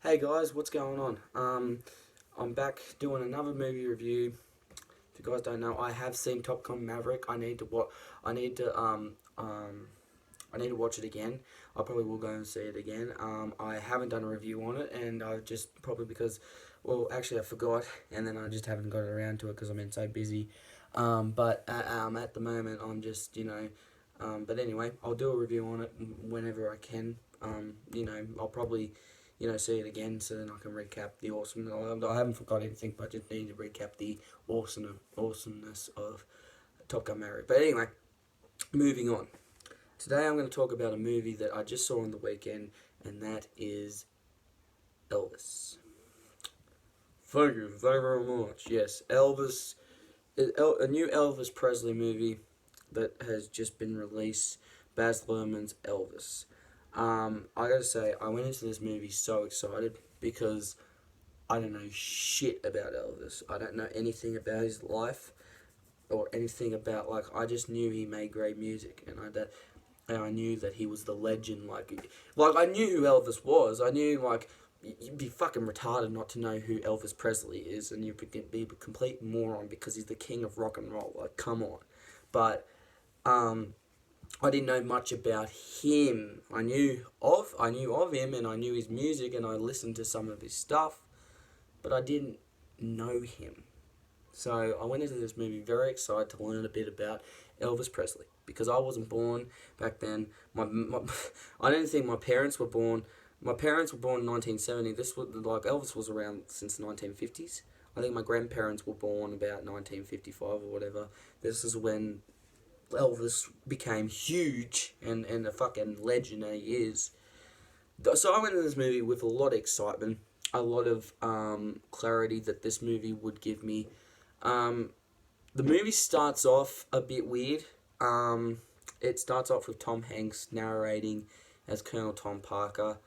Hey guys, what's going on? I'm back doing another movie review. If you guys don't know, I have seen Top Gun Maverick. I need to I need to watch it again. I probably will go and see it again. I haven't done a review on it, and I just probably because, well, actually I forgot, and then I just haven't got around to it because I've been so busy. But at the moment I'm just but anyway, I'll do a review on it whenever I can. I'll probably see it again so then I can recap the awesome. I haven't forgot anything, but I just need to recap the awesomeness of Top Gun Maverick. But anyway, moving on. Today I'm going to talk about a movie that I just saw on the weekend, and that is Elvis. Thank you very much. Yes, Elvis, a new Elvis Presley movie that has just been released. Baz Luhrmann's Elvis. I gotta say, I went into this movie so excited because I don't know shit about Elvis. I don't know anything about his life or anything about, I just knew he made great music, and I knew that he was the legend. I knew who Elvis was. I knew you'd be fucking retarded not to know who Elvis Presley is, and you'd be a complete moron because he's the king of rock and roll. Like, come on. But I didn't know much about him. I knew of him, and I knew his music, and I listened to some of his stuff, but I didn't know him. So I went into this movie very excited to learn a bit about Elvis Presley because I wasn't born back then. I didn't think my parents were born. My parents were born in 1970. This was Elvis was around since the 1950s. I think my grandparents were born about 1955 or whatever. This is when Elvis became huge and a fucking legend that he is. So I went into this movie with a lot of excitement, a lot of clarity that this movie would give me. The movie starts off a bit weird. It starts off with Tom Hanks narrating as Colonel Tom Parker.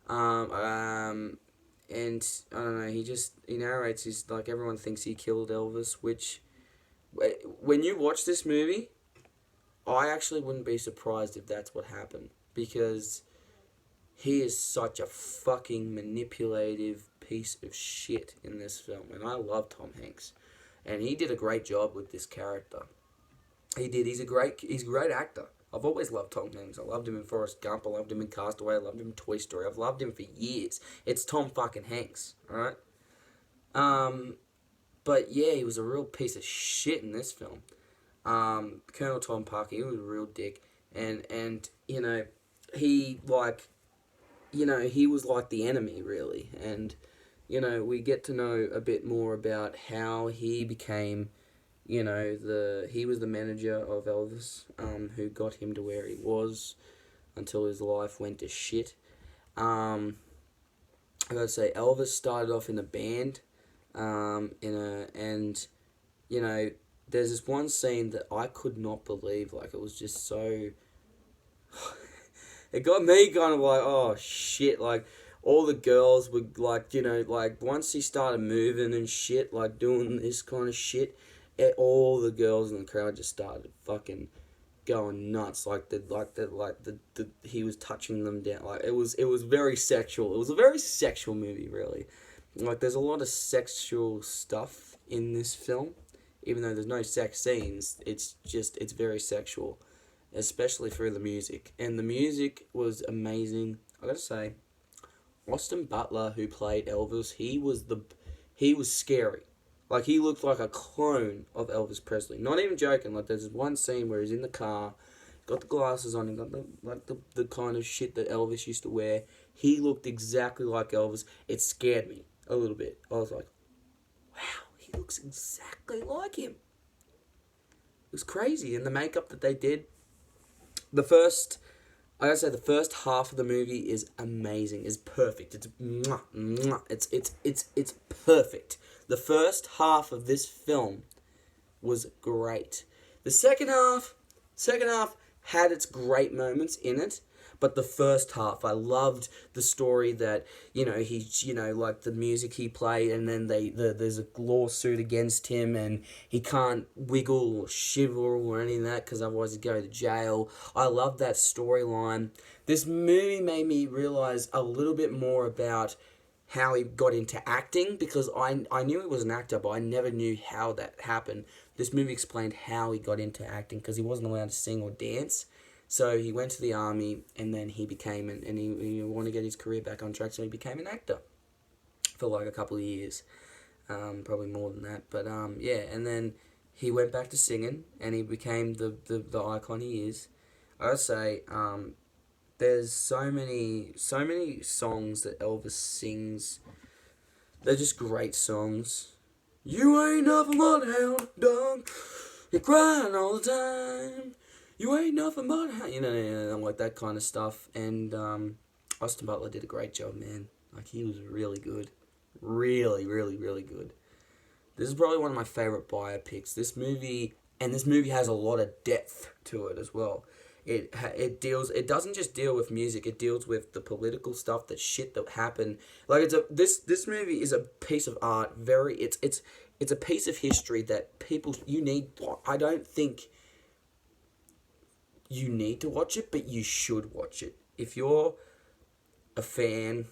And I don't know, he narrates his, everyone thinks he killed Elvis, which, when you watch this movie, I actually wouldn't be surprised if that's what happened, because he is such a fucking manipulative piece of shit in this film, and I love Tom Hanks, and he did a great job with this character. He did. He's a great actor. I've always loved Tom Hanks. I loved him in Forrest Gump. I loved him in Castaway. I loved him in Toy Story. I've loved him for years. It's Tom fucking Hanks, alright? But yeah, he was a real piece of shit in this film. Colonel Tom Parker, he was a real dick, and he he was like the enemy, really, and we get to know a bit more about how he became, he was the manager of Elvis, who got him to where he was until his life went to shit. I gotta say, Elvis started off in a band, there's this one scene that I could not believe. It was just so... it got me kind of oh, shit. All the girls were, once he started moving and shit, doing this kind of shit, all the girls in the crowd just started fucking going nuts. He was touching them down. It was very sexual. It was a very sexual movie, really. There's a lot of sexual stuff in this film. Even though there's no sex scenes, it's very sexual, especially through the music. And the music was amazing. I gotta say, Austin Butler, who played Elvis, he was scary. He looked like a clone of Elvis Presley. Not even joking. There's this one scene where he's in the car, got the glasses on, and got the kind of shit that Elvis used to wear. He looked exactly like Elvis. It scared me a little bit. I was like, wow. He looks exactly like him. It was crazy. And the makeup that they did. I gotta say, the first half of the movie is amazing. Is perfect. It's mwah, mwah. It's perfect. The first half of this film was great. The second half had its great moments in it. But the first half, I loved the story that, he's, the music he played, and then there's a lawsuit against him, and he can't wiggle or shiver or any of that, because otherwise he'd go to jail. I love that storyline. This movie made me realize a little bit more about how he got into acting, because I knew he was an actor, but I never knew how that happened. This movie explained how he got into acting, because he wasn't allowed to sing or dance. So he went to the army, and then he became, and he wanted to get his career back on track, so he became an actor for like a couple of years, probably more than that. But yeah, and then he went back to singing, and he became the icon he is. I would say there's so many songs that Elvis sings. They're just great songs. You ain't nothing but a hound dog. You're crying all the time. You ain't nothing but a hound. Like that kind of stuff. And Austin Butler did a great job, man. Like, he was really good. Really, really, really good. This is probably one of my favorite biopics. This movie has a lot of depth to it as well. It doesn't just deal with music. It deals with the political stuff, the shit that happened. Like, this movie is a piece of art. It's a piece of history that you need. I don't think you need to watch it, but you should watch it if you're a fan,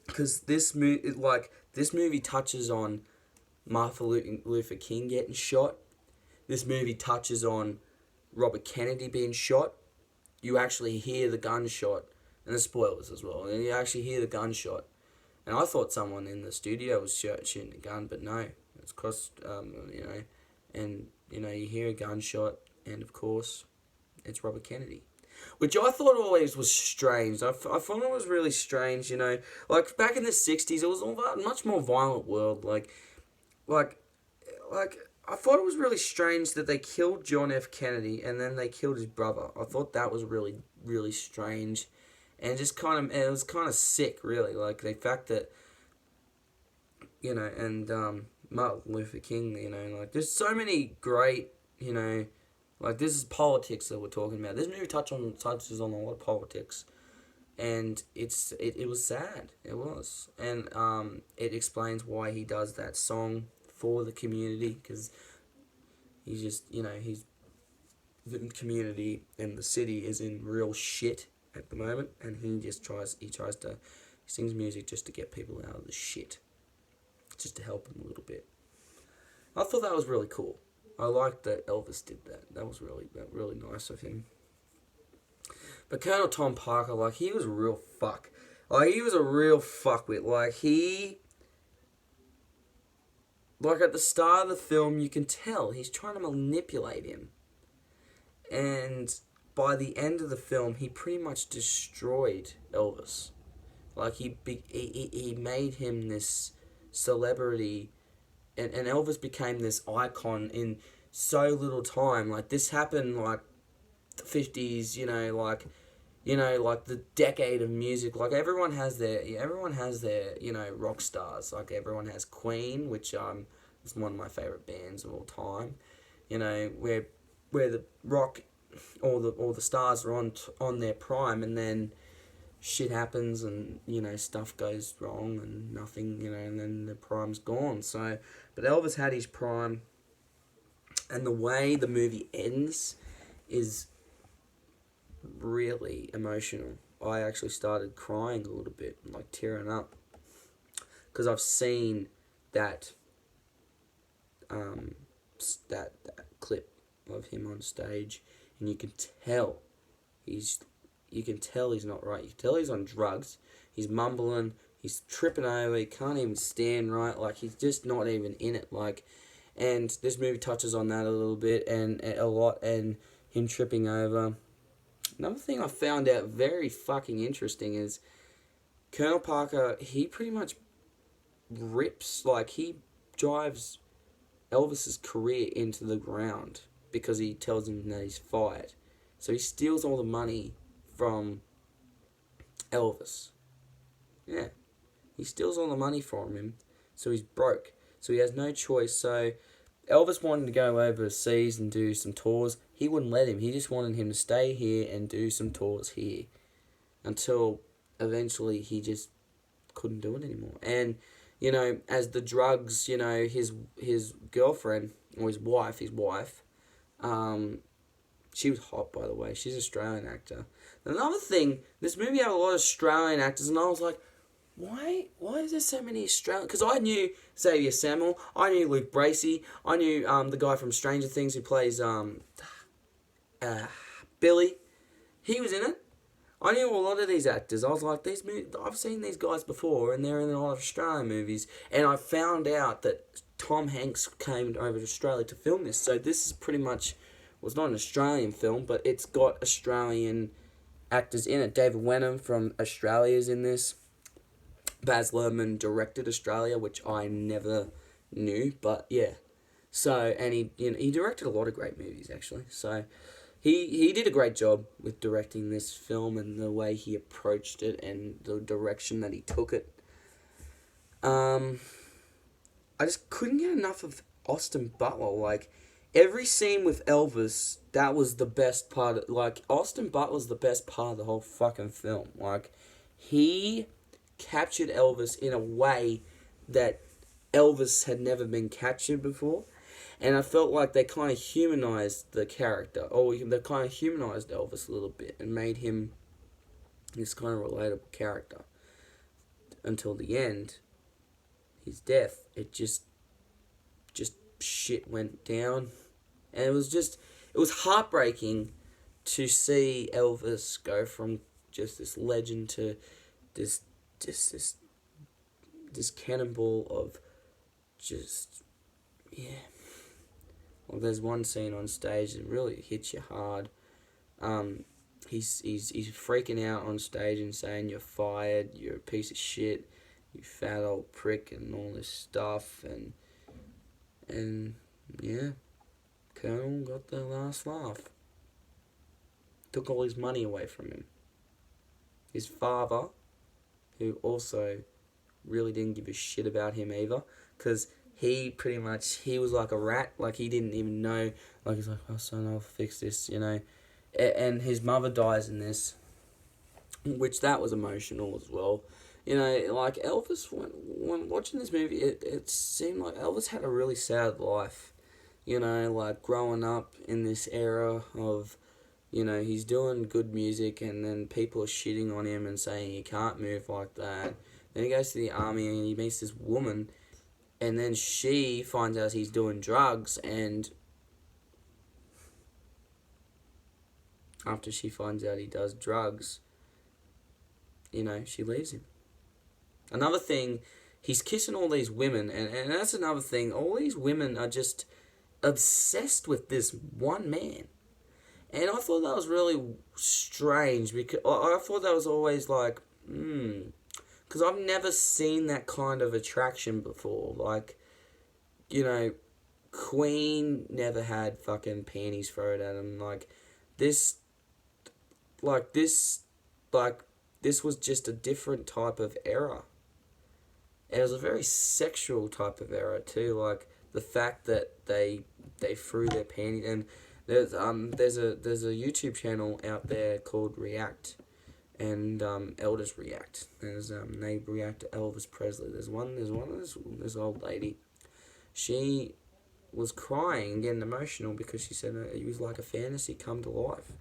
because this movie touches on Martin Luther King getting shot. This movie touches on Robert Kennedy being shot. You actually hear the gunshot, and the spoilers as well. And you actually hear the gunshot, and I thought someone in the studio was shooting a gun, but no, it's and you hear a gunshot, and of course, it's Robert Kennedy, which I thought always was strange. I thought it was really strange. Like back in the 60s, it was a much more violent world. Like I thought it was really strange that they killed John F. Kennedy and then they killed his brother. I thought that was really, really strange, and just it was kind of sick, really. Like the fact that, and Martin Luther King, like there's so many great, like this is politics that we're talking about. This movie touches on a lot of politics, and it was sad. It was, and it explains why he does that song for the community, because he's just, the community and the city is in real shit at the moment, and he sings music just to get people out of the shit, just to help them a little bit. I thought that was really cool. I liked that Elvis did that. That was really nice of him. But Colonel Tom Parker, like, he was a real fuck. Like, he was a real fuckwit. Like, at the start of the film, you can tell he's trying to manipulate him. And by the end of the film, he pretty much destroyed Elvis. Like, he made him this celebrity, and Elvis became this icon in so little time. Like, this happened, like, the 50s, like the decade of music. Like, everyone has their, rock stars. Like, everyone has Queen, which is one of my favorite bands of all time. Where the rock, all the stars are on their prime, and then shit happens, and stuff goes wrong, and nothing, and then the prime's gone. So, but Elvis had his prime, and the way the movie ends is really emotional. I actually started crying a little bit, like tearing up, because I've seen that that clip of him on stage, and you can tell he's not right. You can tell he's on drugs. He's mumbling. He's tripping over. He can't even stand right. Like, he's just not even in it. Like, and this movie touches on that a little bit, and a lot, and him tripping over. Another thing I found out very fucking interesting is Colonel Parker, he pretty much he drives Elvis's career into the ground because he tells him that he's fired. So he steals all the money from Elvis. Yeah. He steals all the money from him, so he's broke. So he has no choice. So Elvis wanted to go overseas and do some tours. He wouldn't let him. He just wanted him to stay here and do some tours here, until eventually he just couldn't do it anymore. And, as the drugs, his girlfriend, or his wife, she was hot, by the way. She's an Australian actor. Another thing, this movie had a lot of Australian actors, and I was like, why is there so many Australian? Because I knew Xavier Samuel, I knew Luke Bracey, I knew the guy from Stranger Things who plays Billy. He was in it. I knew a lot of these actors. I was like, I've seen these guys before, and they're in a lot of Australian movies. And I found out that Tom Hanks came over to Australia to film this. So this is pretty much, well, it's not an Australian film, but it's got Australian actors in it. David Wenham from Australia is in this. Baz Luhrmann directed Australia, which I never knew, but yeah. So, and he directed a lot of great movies, actually. So he did a great job with directing this film and the way he approached it and the direction that he took it. I just couldn't get enough of Austin Butler. Like, every scene with Elvis, that was the best part. Like, Austin Butler's the best part of the whole fucking film. Like, he captured Elvis in a way that Elvis had never been captured before. And I felt like they kind of humanized the character, or they kind of humanized Elvis a little bit and made him this kind of relatable character. Until the end, his death, it just shit went down. And it was heartbreaking to see Elvis go from just this legend to this cannonball of just, yeah. Well, there's one scene on stage that really hits you hard. He's freaking out on stage and saying, "You're fired, you're a piece of shit, you fat old prick," and all this stuff, and yeah, Colonel got the last laugh. Took all his money away from him. His father, who also really didn't give a shit about him either, because he was like a rat. Like, he didn't even know. Like, he's like, "Oh, son, I'll fix this," you know. And his mother dies in this, which that was emotional as well. You know, like, Elvis, when watching this movie, it seemed like Elvis had a really sad life. You know, like, growing up in this era of, you know, he's doing good music and then people are shitting on him and saying he can't move like that. Then he goes to the army and he meets this woman, and then she finds out he's doing drugs, and after she finds out he does drugs, you know, she leaves him. Another thing, he's kissing all these women, and that's another thing. All these women are just obsessed with this one man. And I thought that was really strange, because I thought that was always like, because I've never seen that kind of attraction before. Like, you know, Queen never had fucking panties thrown at him. This was just a different type of era. And it was a very sexual type of era too. Like, the fact that they threw their panties, and there's a YouTube channel out there called React, and elders react. There's they react to Elvis Presley. There's one of this old lady. She was crying and getting emotional because she said it was like a fantasy come to life.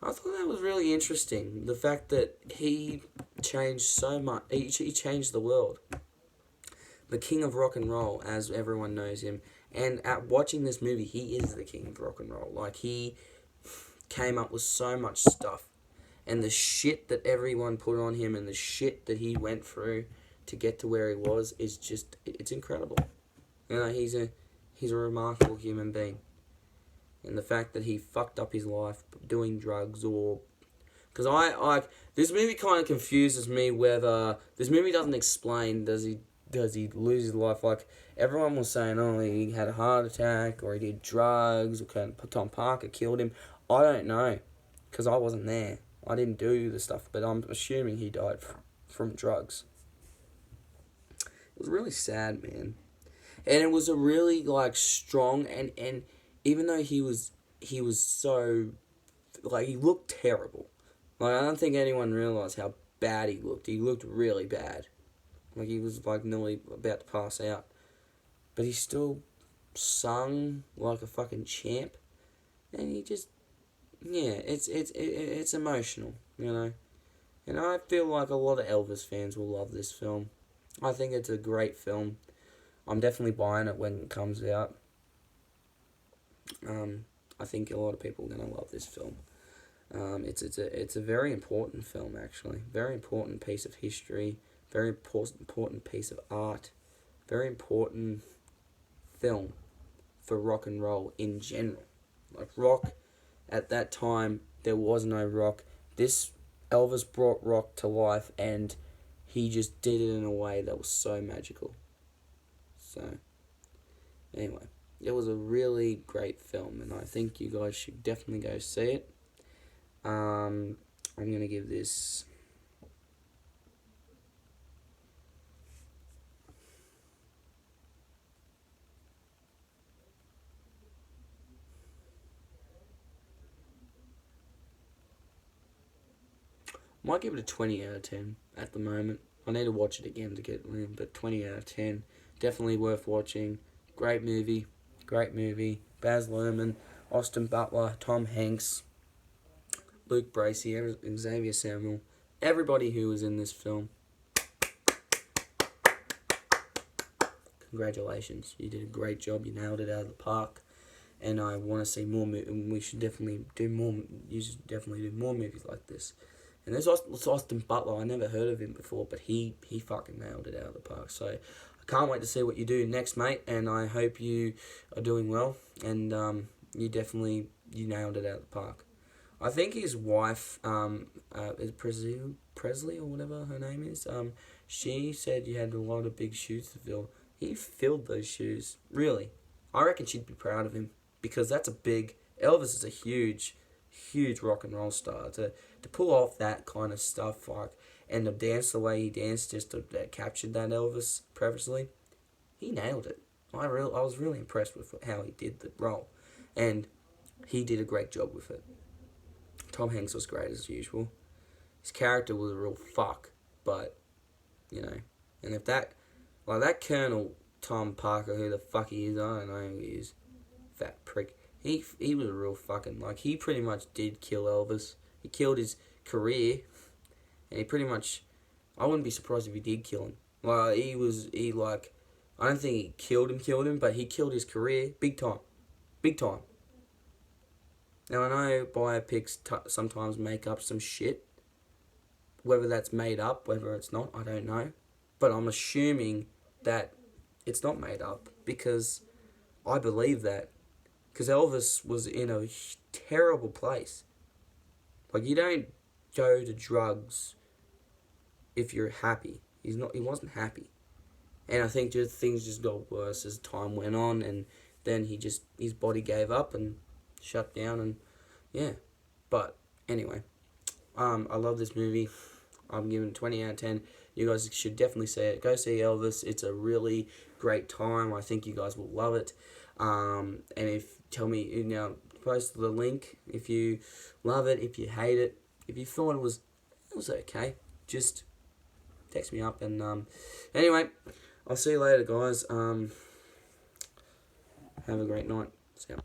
I thought that was really interesting. The fact that he changed so much. He changed the world. The king of rock and roll, as everyone knows him. And at watching this movie, he is the king of rock and roll. Like, he came up with so much stuff. And the shit that everyone put on him and the shit that he went through to get to where he was is just, it's incredible. You know, he's a remarkable human being. And the fact that he fucked up his life doing drugs, or... Because this movie kind of confuses me whether... This movie doesn't explain, does he lose his life? Like, everyone was saying, oh, he had a heart attack, or he did drugs, or Tom Parker killed him. I don't know, because I wasn't there. I didn't do the stuff, but I'm assuming he died from drugs. It was really sad, man. And it was a really, like, strong, and even though he was so, like, he looked terrible. Like, I don't think anyone realised how bad he looked. He looked really bad. Like, he was, like, nearly about to pass out. But he still sung like a fucking champ. And he just, yeah, it's emotional, you know. And I feel like a lot of Elvis fans will love this film. I think it's a great film. I'm definitely buying it when it comes out. I think a lot of people are going to love this film. It's a very important film, actually. Very important piece of history. Very important piece of art. Very important film for rock and roll in general. Like rock, at that time, there was no rock. This Elvis brought rock to life, and he just did it in a way that was so magical. So, anyway, it was a really great film, and I think you guys should definitely go see it. I'm gonna give this. Might give it a 20 out of 10 at the moment. I need to watch it again to get in, but 20 out of 10. Definitely worth watching. Great movie. Great movie. Baz Luhrmann, Austin Butler, Tom Hanks, Luke Bracey, Xavier Samuel. Everybody who was in this film. Congratulations. You did a great job. You nailed it out of the park. And I want to see more movies. We should definitely do more. You should definitely do more movies like this. And there's Austin Butler. I never heard of him before, but he fucking nailed it out of the park. So I can't wait to see what you do next, mate. And I hope you are doing well. And you nailed it out of the park. I think his wife, is Presley or whatever her name is. She said you had a lot of big shoes to fill. He filled those shoes. Really, I reckon she'd be proud of him because that's a big. Elvis is a huge rock and roll star. To pull off that kind of stuff, like, and to dance the way he danced, just to captured that Elvis Presley, he nailed it. I was really impressed with how he did the role, and he did a great job with it. Tom Hanks was great as usual. His character was a real fuck, but and if that Colonel Tom Parker, who the fuck he is, I don't know who he is, fat prick. He was a real fucking, he pretty much did kill Elvis. He killed his career, and he pretty much, I wouldn't be surprised if he did kill him. I don't think he killed him, but he killed his career big time. Now, I know biopics sometimes make up some shit. Whether that's made up, whether it's not, I don't know. But I'm assuming that it's not made up because I believe that. Because Elvis was in a terrible place. You don't go to drugs if you're happy. He wasn't happy. And I think things just got worse as time went on, and then his body gave up and shut down, and yeah. But anyway, I love this movie. I'm giving it 20 out of 10. You guys should definitely see it. Go see Elvis. It's a really great time. I think you guys will love it. And tell me, post the link if you love it, if you hate it, if you thought it was okay. Just text me up, and anyway, I'll see you later, guys. Have a great night. See ya.